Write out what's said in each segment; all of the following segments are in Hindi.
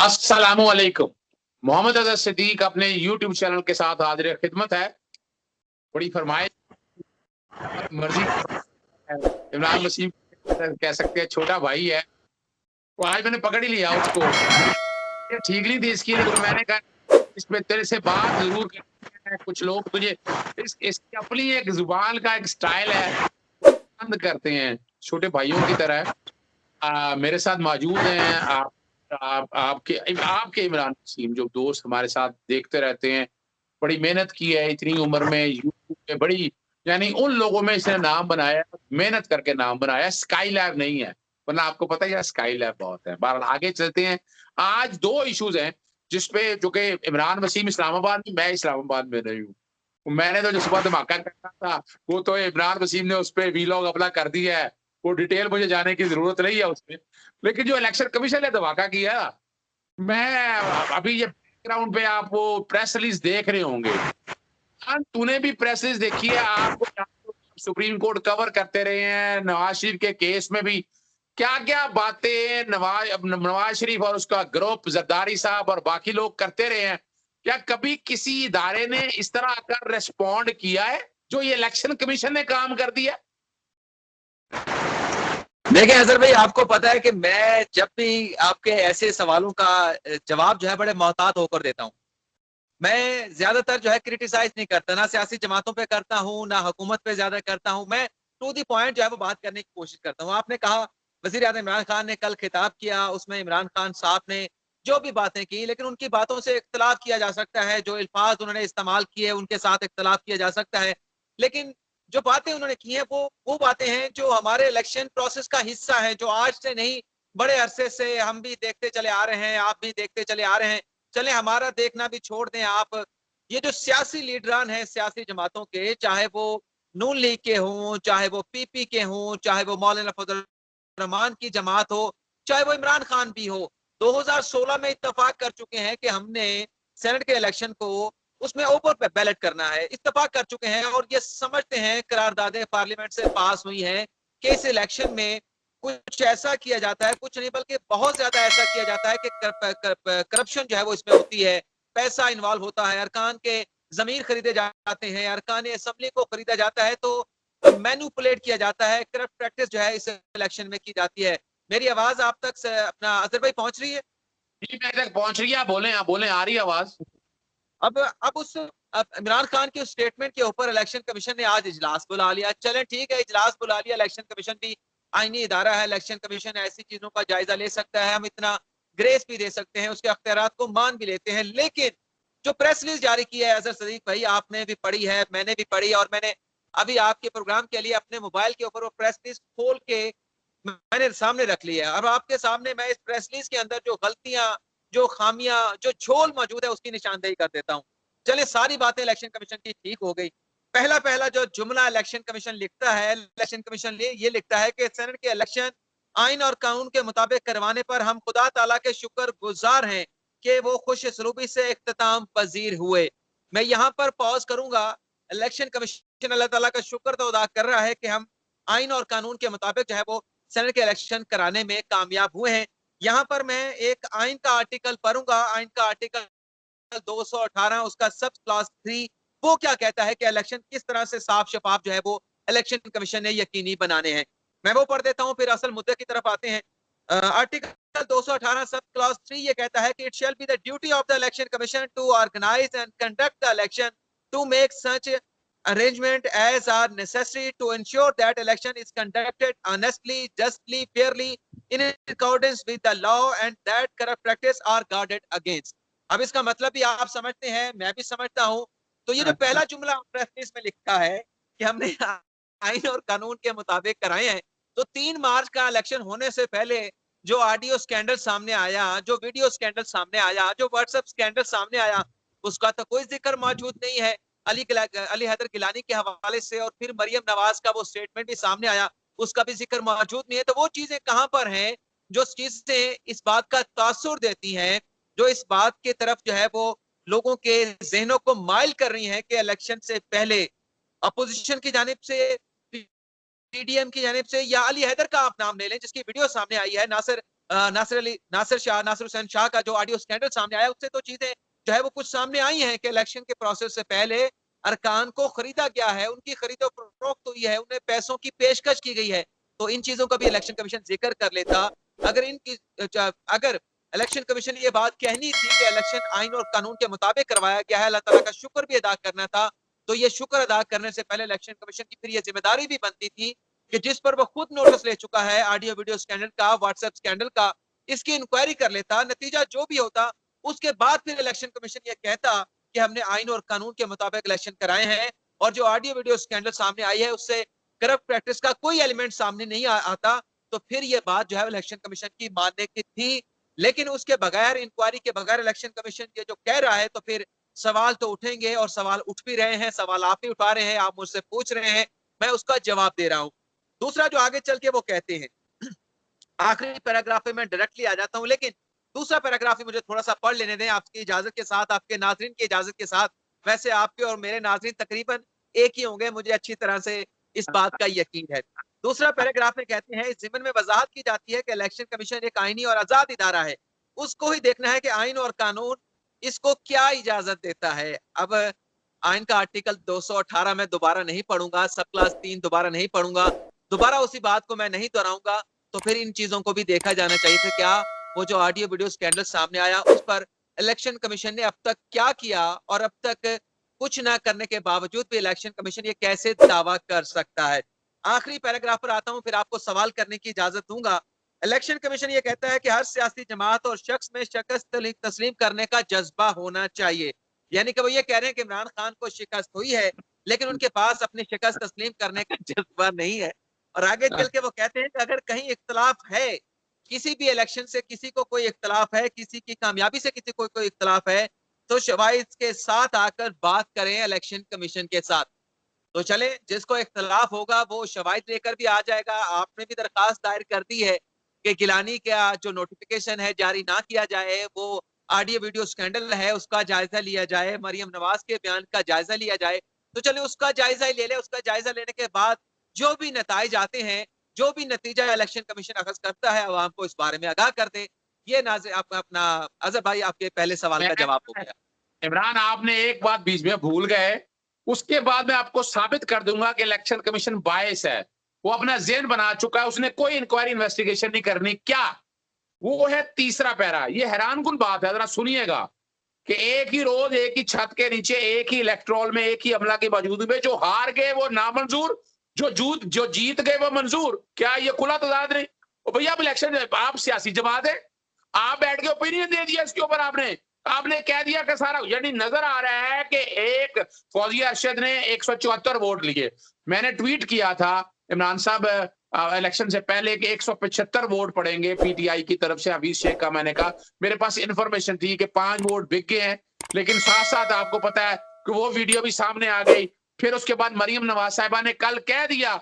अस्सलामुअलैकुम। मोहम्मद अजहर सिद्दीक अपने यूट्यूब चैनल के साथ हाजिर खिदमत है। बड़ी फरमाइश मर्जी है। इमरान वसीम कह सकते हैं छोटा भाई है, तो आज मैंने पकड़ ही लिया उसको। ये ठीक नहीं थी इसकी, लेकिन मैंने कहा इस पे तेरे से बात जरूर करनी है। कुछ लोग तुझे इसकी अपनी एक जुबान का एक स्टाइल है, पसंद करते हैं छोटे भाइयों की तरह। मेरे साथ मौजूद हैं आपके इमरान वसीम, जो दोस्त हमारे साथ देखते रहते हैं। बड़ी मेहनत की है इतनी उम्र में यूट्यूब पे, बड़ी यानी उन लोगों में इसने नाम बनाया, मेहनत करके नाम बनाया। स्काई लैब नहीं है, वरना आपको पता ही है स्काई लैब बहुत है। बहरहाल आगे चलते हैं। आज 2 इश्यूज हैं जिसपे, जो कि इमरान वसीम इस्लामाबाद में, मैं इस्लामाबाद में नहीं हूँ। मैंने तो जो सुबह धमाका करना था, वो तो इमरान वसीम ने उस पे वीलॉग अपना कर दिया है। वो डिटेल मुझे जाने की ज़रूरत नहीं है उसमें। लेकिन जो इलेक्शन कमीशन ने धमाका किया, मैं अभी ये बैकग्राउंड पे आप वो प्रेस रिलीज़ देख रहे होंगे। हाँ, तूने भी प्रेस रिलीज़ देखी है, आपको सुप्रीम कोर्ट कवर करते रहे हैं, नवाज शरीफ के केस में भी क्या-क्या बातें नवाज शरीफ और उसका ग्रुप, जरदारी साहब और बाकी लोग करते रहे हैं। क्या कभी किसी इदारे ने इस तरह आकर रिस्पॉन्ड किया है, जो ये इलेक्शन कमीशन ने काम कर दिया? देखिए अजहर भाई, आपको पता है कि मैं जब भी आपके ऐसे सवालों का जवाब जो है बड़े मोहतात होकर देता हूँ। मैं ज्यादातर जो है क्रिटिसाइज नहीं करता, ना सियासी जमातों पे करता हूँ, ना हुकूमत पे ज्यादा करता हूँ। मैं टू दी पॉइंट जो है वो बात करने की कोशिश करता हूँ। आपने कहा वजीर आज़म इमरान खान ने कल खिताब किया, उसमें इमरान खान साहब ने जो भी बातें की, लेकिन उनकी बातों से इख्तलाफ किया जा सकता है, जो अल्फाज उन्होंने इस्तेमाल किए उनके साथ इख्तलाफ किया जा सकता है। लेकिन जो बातें उन्होंने की हैं वो बातें हैं जो हमारे इलेक्शन प्रोसेस का हिस्सा है, जो आज से नहीं बड़े अरसे से हम भी देखते चले आ रहे हैं, आप भी देखते चले आ रहे हैं। चले हमारा देखना भी छोड़ दें आप, ये जो सियासी लीडरान हैं सियासी जमातों के, चाहे वो नून लीग के हों, चाहे वो पीपी के हों, चाहे वो मौलाना फजल रहमान की जमात हो, चाहे वो इमरान खान भी हो, 2016 में इत्तेफाक कर चुके हैं कि हमने सेनेट के इलेक्शन को उसमें ओवर पे बैलेट करना है। इत्तेफाक कर चुके हैं और ये समझते हैं, करारदादें पार्लियामेंट से पास हुई हैं कि इस इलेक्शन में कुछ ऐसा किया जाता है, कुछ नहीं बल्कि बहुत ज्यादा ऐसा किया जाता है कि करप्शन जो है वो इसमें होती है, पैसा इन्वॉल्व होता है, अरकान के जमीर खरीदे जाते हैं, अरकान असेंबली को खरीदा जाता है, तो मैनुपुलेट किया जाता है, करप्ट प्रैक्टिस जो है इस इलेक्शन में की जाती है। मेरी आवाज आप तक अपना अजहर भाई पहुंच रही है? जी, मेरे तक पहुँच रही है, आप बोलें, आ रही है आवाज़। अब इमरान खान के स्टेटमेंट के ऊपर इलेक्शन कमीशन ने आज इजलास बुला लिया। चलें ठीक है, इजलास बुला लिया, इलेक्शन कमीशन भी आईनी इदारा है, इलेक्शन कमीशन ऐसी चीजों का जायजा ले सकता है, हम इतना ग्रेस भी दे सकते हैं, उसके अख्तियारात को मान भी लेते हैं। लेकिन जो प्रेस रिलीज जारी की है अजहर सदीक भाई, आपने भी पढ़ी है, मैंने भी पढ़ी, और मैंने अभी आपके प्रोग्राम के लिए अपने मोबाइल के ऊपर वो प्रेस रिलीज खोल के मैंने सामने रख ली है। अब आपके सामने मैं इस प्रेस रिलीज के अंदर जो गलतियां, जो खामियां, जो झोल मौजूद है उसकी निशानदेही कर देता हूं। चले सारी बातें इलेक्शन कमीशन की ठीक हो गई। पहला पहला जो जुमला इलेक्शन कमीशन लिखता है, इलेक्शन कमीशन ये लिखता है कि सेनेट के इलेक्शन आइन और कानून के मुताबिक करवाने पर हम खुदा ताला के शुक्र गुजार हैं कि वो खुश सलूबी से इख्तिताम पजीर हुए। मैं यहाँ पर पॉज करूंगा। इलेक्शन कमीशन अल्लाह ताला का शुक्र तो अदा कर रहा है कि हम आइन और कानून के मुताबिक जो है वो सेनेट के इलेक्शन कराने में कामयाब हुए हैं। यहाँ पर मैं एक आइन का आर्टिकल पढ़ूंगा, आइन का आर्टिकल 218, उसका सब क्लास 3, वो क्या कहता है कि इलेक्शन किस तरह से साफ शफाफ जो है वो इलेक्शन कमीशन ने यकीनी बनाने हैं। मैं वो पढ़ देता हूं, फिर असल मुद्दे की तरफ आते हैं। आर्टिकल 218 सब क्लास 3 ये कहता है कि it shall be the duty of the election commission to organise and conduct the election to make such arrangement as are necessary to ensure that election is conducted honestly, justly, fairly, in accordance with the law and that corrupt practice are guarded against। अब इसका मतलब भी आप समझते हैं, मैं भी समझता हूं। तो ये जो अच्छा। पहला जुमला प्रेफरेंस में लिखा है कि हमने आइन और कानून के मुताबिक कराए हैं, तो 3 मार्च का इलेक्शन होने से पहले जो ऑडियो स्कैंडल सामने आया, जो वीडियो स्कैंडल सामने आया, जो व्हाट्सएप स्कैंडल सामने आया, उसका तो कोई जिक्र मौजूद नहीं है। अली हैदर गिलानी के हवाले से, और फिर मरियम नवाज का वो स्टेटमेंट भी सामने आया, उसका भी जिक्र मौजूद नहीं है। तो वो चीजें कहां पर हैं जो चीजें इस बात का तासुर देती हैं, जो इस बात की तरफ जो है वो लोगों के जहनों को माइल कर रही हैं कि इलेक्शन से पहले अपोजिशन की जानिब से, पीडीएम की जानिब से, या अली हैदर का आप नाम ले लें जिसकी वीडियो सामने आई है, नासिर नासिर हुसैन शाह का जो ऑडियो स्कैंडल सामने आया, उससे तो चीजें जो है वो कुछ सामने आई हैं कि इलेक्शन के प्रोसेस से पहले अरकान को खरीदा गया है, उनकी खरीदो फरोख्त हुई है, उन्हें पैसों की पेशकश की गई है। तो इन चीजों का भी इलेक्शन कमीशन जिक्र कर लेता। अगर इलेक्शन कमीशन ये बात कहनी थी कि इलेक्शन आइन और कानून के मुताबिक करवाया गया है, अल्लाह ताला का शुक्र भी अदा करना था, तो ये शुक्र अदा करने से पहले इलेक्शन कमीशन की फिर ये जिम्मेदारी भी बनती थी कि जिस पर वो खुद नोटिस ले चुका है ऑडियो वीडियो स्कैंडल का, व्हाट्सएप स्कैंडल का, इसकी इंक्वायरी कर लेता। नतीजा जो भी होता, उसके बाद फिर इलेक्शन कमीशन ये कहता कि हमने आइन और कानून के मुताबिक इलेक्शन कराए हैं, और जो ऑडियो वीडियो स्कैंडल सामने आई है उससे करप्ट प्रैक्टिस का कोई एलिमेंट सामने नहीं आता, तो फिर ये बात जो है इलेक्शन कमीशन की मानने की थी। लेकिन उसके बगैर, इंक्वायरी के बगैर इलेक्शन कमीशन ये जो कह रहा है, तो फिर सवाल तो उठेंगे, और सवाल उठ भी रहे हैं, सवाल आप ही उठा रहे हैं, आप मुझसे पूछ रहे हैं, मैं उसका जवाब दे रहा हूं। दूसरा जो आगे चल के वो कहते हैं, आखिरी पैराग्राफ पे मैं डायरेक्टली आ जाता हूं, लेकिन दूसरा पैराग्राफ ही मुझे थोड़ा सा पढ़ लेने दें आपकी इजाजत के साथ, आपके नाजरीन की इजाजत के साथ। वैसे आपके और मेरे नाजरीन तकरीबन एक ही होंगे, मुझे अच्छी तरह से इस बात का यकीन है। दूसरा पैराग्राफ में कहते हैं, इस जिम्मन में वजाहत की जाती है कि इलेक्शन कमीशन एक आईनी और आजाद इदारा है, उसको ही देखना है कि आइन और कानून इसको क्या इजाजत देता है। अब आइन का आर्टिकल 218 में दोबारा नहीं पढ़ूंगा, सब क्लास 3 दोबारा नहीं पढ़ूंगा, दोबारा उसी बात को मैं नहीं दोहराऊंगा। तो फिर इन चीजों को भी देखा जाना चाहिए था, क्या वो जो ऑडियो वीडियो स्कैंडल सामने आया उस पर इलेक्शन कमीशन ने अब तक क्या किया, और अब तक कुछ ना करने के बावजूद भी इलेक्शन कमीशन ये कैसे दावा कर सकता है। आखिरी पैराग्राफ पर आता हूं, फिर आपको सवाल करने की इजाजत दूंगा। इलेक्शन कमीशन ये कहता है कि हर सियासी जमात और शख्स में शिकस्त तस्लीम करने का जज्बा होना चाहिए। यानी कि वो ये कह रहे हैं कि इमरान खान को शिकस्त हुई है, लेकिन उनके पास अपनी शिकस्त तस्लीम करने का जज्बा नहीं है। और आगे चल के वो कहते हैं कि अगर कहीं इख्तलाफ है, किसी भी इलेक्शन से किसी को कोई इख्तलाफ है, किसी की कामयाबी से किसी को कोई इख्तलाफ है, तो शवाहिद के साथ आकर बात करें इलेक्शन कमीशन के साथ। तो चले, जिसको इख्तलाफ होगा वो शवाहिद लेकर भी आ जाएगा। आपने भी दरखास्त दायर कर दी है कि गिलानी का जो नोटिफिकेशन है जारी ना किया जाए, वो ऑडियो वीडियो स्कैंडल है उसका जायजा लिया जाए, मरियम नवाज के बयान का जायजा लिया जाए। तो चले, उसका जायजा ही ले ले। उसका जायजा लेने के बाद जो भी नताइज आते हैं, जो भी नतीजा इलेक्शन कमीशन अखज करता है, आवाम को इस बारे में आगाह कर दे। ये नाज़िर अपना अजहर भाई, आपके पहले सवाल का जवाब हो गया। इमरान, आपने एक बात बीच में भूल गए, उसके बाद मैं आपको साबित कर दूंगा कि इलेक्शन कमीशन बायस है। वो अपना ज़हन बना चुका है, उसने कोई इंक्वायरी इन्वेस्टिगेशन नहीं करनी। क्या वो है तीसरा पैरा। ये हैरानकुन बात है, जरा सुनिएगा कि एक ही रोज एक ही छत के नीचे एक ही इलेक्ट्रोल में एक ही अमला की मौजूदगी में जो हार गए वो नामंजूर, जो जीत गए वो मंजूर। क्या ये खुला तजाद नहीं? भैया आप इलेक्शन, आप सियासी जमात है, आप बैठ के ओपिनियन दे दिया इसके ऊपर। आपने कह दिया कि सारा, यानी नजर आ रहा है कि एक फौजिया अरशद ने 174 वोट लिए। मैंने ट्वीट किया था इमरान साहब इलेक्शन से पहले कि 175 वोट पड़ेंगे पीटीआई की तरफ से हफीज शेख का। मैंने कहा मेरे पास इंफॉर्मेशन थी कि 5 वोट बिक गए हैं, लेकिन साथ साथ आपको पता है कि वो वीडियो भी सामने आ गई। फिर उसके बाद मरियम नवाज साहिबा ने कल कह दिया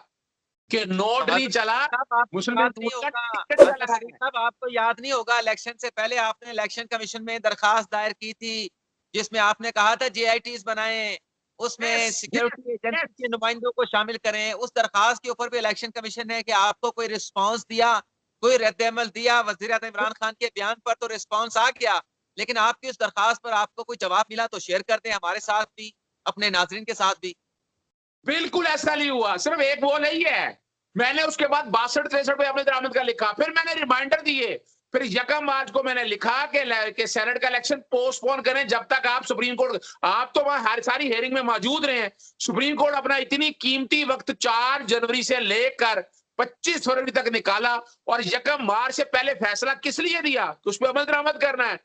कि नोट नहीं चला, मुस्लिम आपको याद नहीं होगा, इलेक्शन से पहले आपने इलेक्शन कमीशन में दरखास्त दायर की थी, जिसमें आपने कहा था JITs बनाएं, उसमें सिक्योरिटी एजेंसी के नुमाइंदों को शामिल करें। उस दरखास्त के ऊपर भी इलेक्शन कमीशन ने कि आपको कोई रिस्पांस दिया, कोई रद्द-ए-अमल दिया? वज़ीर-ए-आज़म इमरान खान के बयान पर तो रिस्पांस आ गया, लेकिन आपकी उस दरखास्त पर आपको कोई जवाब मिला तो शेयर कर दें हमारे साथ भी, अपने नाजरीन के साथ भी। बिल्कुल ऐसा नहीं हुआ, सिर्फ एक वो नहीं है। मैंने उसके बाद 62-63 पे अपने दरामद का लिखा, फिर मैंने रिमाइंडर दिए, फिर 1 मार्च को मैंने लिखा कि सेनेट का इलेक्शन पोस्टपोन करें जब तक आप सुप्रीम कोर्ट, आप तो वहां हर सारी हेयरिंग में मौजूद रहे हैं। सुप्रीम कोर्ट अपना इतनी कीमती वक्त 4 जनवरी से लेकर 25 फरवरी तक निकाला, और 1 मार्च से पहले फैसला किस लिए दिया? तो उस पर अमल दरामद करना है।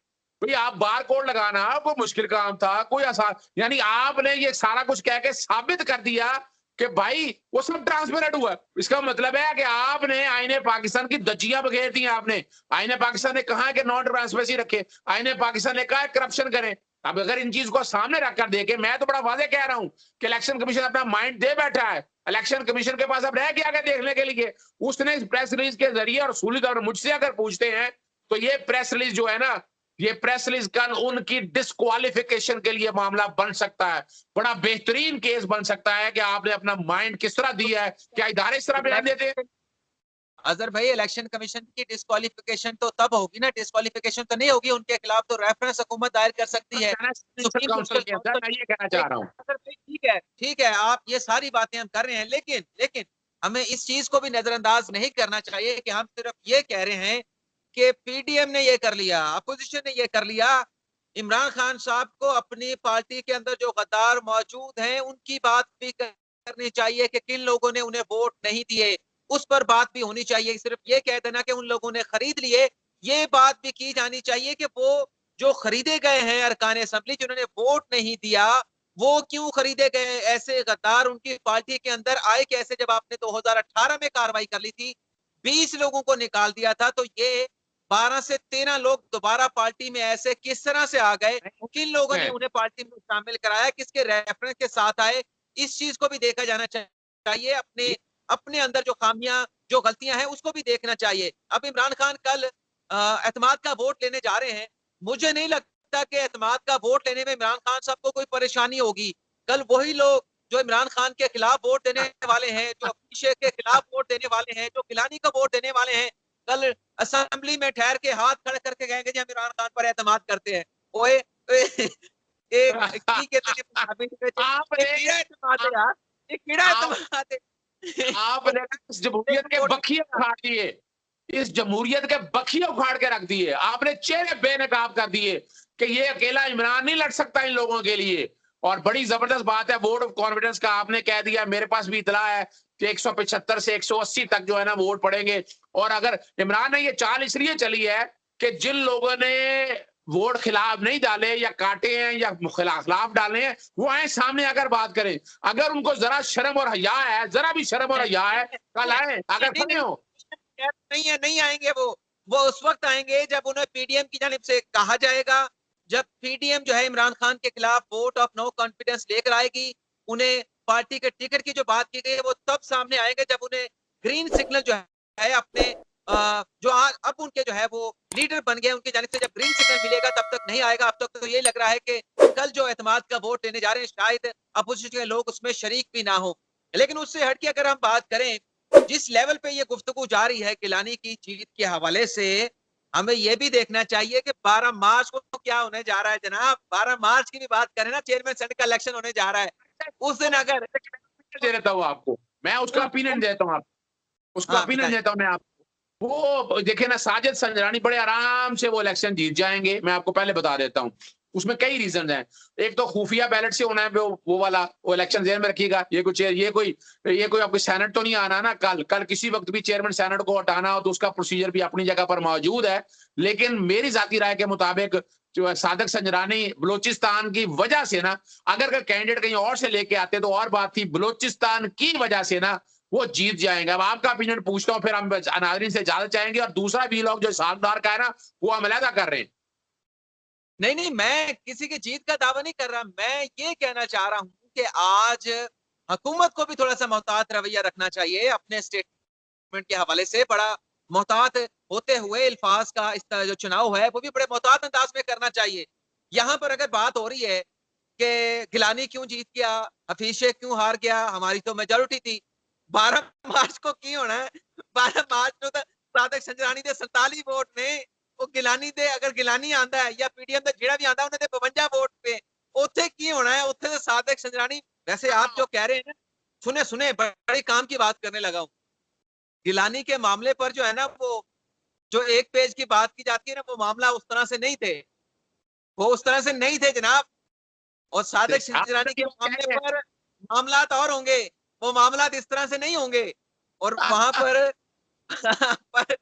भाई आप बार कोड लगाना कोई मुश्किल काम था, कोई आसान, यानी आपने ये सारा कुछ कह के साबित कर दिया कि भाई वो सब ट्रांसपेरेंट हुआ। इसका मतलब है कि आपने आईने पाकिस्तान की धज्जियां बखेर दी। आपने आईने पाकिस्तान ने कहा कि नॉन ट्रांसपेरेंसी रखे, आईने पाकिस्तान ने कहा करप्शन करें। अब अगर इन चीज को सामने रखकर देखे, मैं तो बड़ा वादे कह रहा हूं कि इलेक्शन कमीशन अपना माइंड दे बैठा है। इलेक्शन कमीशन के पास अब रह गया देखने के लिए। उसने इस प्रेस रिलीज के जरिए और सूली तौर पर मुझसे अगर पूछते हैं तो ये प्रेस रिलीज जो है ना, ये प्रेस रिलीज कल उनकी डिस्क्वालिफिकेशन के लिए मामला बन सकता है। बड़ा बेहतरीन केस बन सकता है कि आपने अपना माइंड किस तरह दिया है। क्या इदारे इस तरह बयान देते हैं? अजहर भाई, इलेक्शन कमीशन की डिस्क्वालिफिकेशन तो तब होगी ना, डिस्क्वालिफिकेशन तो नहीं होगी उनके खिलाफ, तो रेफरेंस हुकूमत दायर कर सकती है सुप्रीम कोर्ट काउंसिल के के अंदर, मैं ये कहना चाह रहा हूँ। अगर भाई ठीक है, आप ये सारी बातें हम कर रहे हैं, लेकिन लेकिन हमें इस चीज को भी नजरअंदाज नहीं करना चाहिए कि हम सिर्फ ये कह रहे हैं कि पीडीएम ने ये कर लिया, अपोजिशन ने ये कर लिया। इमरान खान साहब को अपनी पार्टी के अंदर जो गद्दार मौजूद हैं उनकी बात भी करनी चाहिए कि किन लोगों ने उन्हें वोट नहीं दिए, उस पर बात भी होनी चाहिए। सिर्फ ये कह देना कि उन लोगों ने खरीद लिए, ये बात भी की जानी चाहिए कि वो जो खरीदे गए हैं अरकान असेंबली जिन्होंने वोट नहीं दिया, वो क्यों खरीदे गए? ऐसे गद्दार उनकी पार्टी के अंदर आए कैसे? जब आपने 2018 में कार्रवाई कर ली थी, 20 लोगों को निकाल दिया था, तो ये 12 से 13 लोग दोबारा पार्टी में ऐसे किस तरह से आ गए? किन लोगों ने उन्हें पार्टी में शामिल कराया? किसके रेफरेंस के साथ आए? इस चीज को भी देखा जाना चाहिए। अपने अपने अंदर जो खामियां, जो गलतियां हैं, उसको भी देखना चाहिए। अब इमरान खान कल एतमाद का वोट लेने जा रहे हैं। मुझे नहीं लगता कि एतमाद का वोट लेने में इमरान खान साहब को कोई परेशानी होगी। कल वही लोग जो इमरान खान के खिलाफ वोट देने वाले हैं, जो हफीज शेख के खिलाफ वोट देने वाले हैं, जो गिलानी का वोट देने वाले हैं, कल असेंबली में ठहर के हाथ खड़े करके कहेंगे जी हम इमरान खान पर एतमाद करते हैं। ओए एक की कहते हैं पंजाबी में, ये आपने कीड़ा एतमाद है यार, ये कीड़ा आप एतमाद है। आपने इस जमहूरियत के बखिए उखाड़ दिए, इस जमहूरियत के बखिए उखाड़ के रख दिए, आपने चेहरे बेनकाब कर दिए कि ये अकेला इमरान नहीं लड़ सकता इन लोगों के लिए। और बड़ी जबरदस्त बात है, वोट ऑफ कॉन्फिडेंस का आपने कह दिया, मेरे पास भी इतला है कि 175 से 180 तक जो है ना वोट पड़ेंगे। और अगर इमरान ने ये चाल इसलिए चली है कि जिन लोगों ने वोट खिलाफ नहीं डाले या काटे हैं या खिलाफ डाले हैं, वो आए सामने अगर बात करें। अगर उनको जरा शर्म और हया है, जरा भी शर्म और हया है, कल आए अगर खड़े हो। नहीं है, नहीं आएंगे वो उस वक्त आएंगे जब उन्हें पीडीएम की जानिब से कहा जाएगा, जब पीडीएम जो है इमरान खान के खिलाफ वोट ऑफ नो कॉन्फिडेंस लेकर आएगी। उन्हें पार्टी के टिकट की जो बात की गई है वो तब सामने आएंगे जब उन्हें ग्रीन सिग्नल जो है अपने जो अब उनके जो है वो लीडर बन गए, उनकी जानिब से जब ग्रीन सिग्नल मिलेगा तब तक नहीं आएगा। अब तक तो ये लग रहा है कि कल जो एतमाद का वोट लेने जा रहे हैं शायद अपोजिशन के लोग उसमें शरीक भी ना हो। लेकिन उससे हटके अगर हम बात करें, जिस लेवल पे ये गुफ्तगू जा रही है गिलानी की जीत के हवाले से, हमें ये भी देखना चाहिए कि 12 मार्च को क्या होने जा रहा है जनाब। 12 मार्च की भी बात करें ना, चेयरमैन सेनेट का इलेक्शन होने जा रहा है। उस दिन अगर दे देता हूँ आपको, मैं उसका ओपिनियन देता हूँ, आपको उसका हाँ ओपिनियन बताएं। देता हूँ मैं आपको। वो देखिए ना, साजिद संजरानी बड़े आराम से वो इलेक्शन जीत जाएंगे, मैं आपको पहले बता देता हूँ। उसमें कई रीजन हैं। एक तो खुफिया बैलेट से होना है, वो वाला वो इलेक्शन जेल में रखिएगा। ये कोई आपको सेनेट तो नहीं आना ना। कल कल किसी वक्त भी चेयरमैन सेनेट को हटाना हो तो उसका प्रोसीजर भी अपनी जगह पर मौजूद है। लेकिन मेरी जाती राय के मुताबिक जो है सादिक संजरानी बलोचिस्तान की वजह से ना, अगर कैंडिडेट कहीं और से लेके आते तो और बात थी, बलोचिस्तान की वजह से ना वो जीत जाएंगे। अब आपका ओपिनियन पूछता हूँ, फिर हम नाज़रीन से इजाजत चाहेंगे। और दूसरा भी लोग जो सागदार का है ना, वो हम अलहदा कर रहे हैं। नहीं नहीं, मैं किसी की जीत का दावा नहीं कर रहा। मैं ये कहना चाह रहा हूं कि आज हुकूमत को भी थोड़ा सा मोहतात रवैया रखना चाहिए अपने स्टेटमेंट के हवाले से। बड़ा मोहतात होते हुए अल्फाज का इस तरह जो चुनाव है वो भी बड़े मोहतात अंदाज में करना चाहिए। यहाँ पर अगर बात हो रही है कि गिलानी क्यों जीत गया, हफीज शेख क्यों हार गया, हमारी तो मेजोरिटी थी। 12 मार्च को की होना है, 12 मार्च को तो सादिक संजरानी दे 47 वोट ने, ਉਹ ਗਿਲਾਨੀ ਦੇ ਅਗਰ ਗਿਲਾਨੀ ਆਂਦਾ ਹੈ ਜਾਂ ਪੀਡੀਐਮ ਦਾ ਜਿਹੜਾ ਵੀ ਆਂਦਾ ਉਹਨਾਂ ਦੇ 52 ਵੋਟ पे ਉੱਥੇ ਕੀ ਹੋਣਾ है, ਉੱਥੇ तो सादिक संजरानी। वैसे आप जो कह रहे हैं ना, सुने सुने बड़े काम की बात करने लगा हूं। गिलानी के मामले पर जो है ना, वो जो एक पेज की बात की जाती है ना, वो मामला उस तरह से नहीं थे, वो उस तरह से नहीं थे जनाब। और सादिक आप संजरानी के जो कह मामले रहे हैं, पर मामलात और होंगे, वो मामलात इस तरह से नहीं होंगे। और वहां पर पर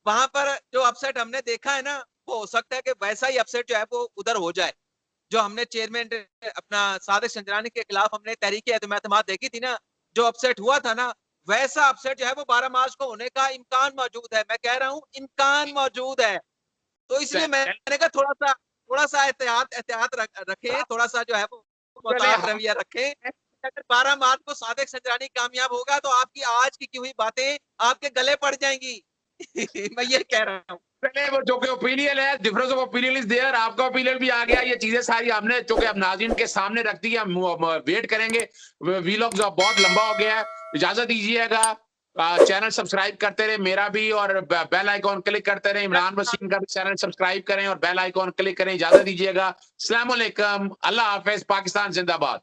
वहां पर जो अपसेट हमने देखा है ना, वो हो सकता है कि वैसा ही अपसेट जो है वो उधर हो जाए। जो हमने चेयरमैन अपना सादिक संजरानी के खिलाफ हमने तहरीक एतमाद देखी थी ना, जो अपसेट हुआ था ना, वैसा अपसेट जो है वो 12 मार्च को होने का इम्कान मौजूद है। मैं कह रहा हूं इम्कान मौजूद है। तो इसलिए मैंने कहा थोड़ा सा एहतियात एहतियात रखें, थोड़ा सा जो है वो मोहतात रवैया रखें। अगर 12 मार्च को सादिक संजरानी कामयाब होगा तो आपकी आज की हुई बातें आपके गले पड़ जाएंगी। मैं ये कह रहा हूँ। पहले वो जो कि ओपिनियन है, difference of opinion is there. आपका ओपिनियन भी आ गया। ये चीजें सारी हमने चूंकि अब नाज़रीन के सामने रख दी, हम वेट करेंगे। वीलॉग बहुत लंबा हो गया है, इजाजत दीजिएगा। चैनल सब्सक्राइब करते रहे, मेरा भी, और बेल आइकॉन क्लिक करते रहे। इमरान वसीम का भी चैनल सब्सक्राइब करें और बेल आइकॉन क्लिक करें। इजाजत दीजिएगा। अस्सलाम वालेकुम, अल्लाह हाफिज, पाकिस्तान जिंदाबाद।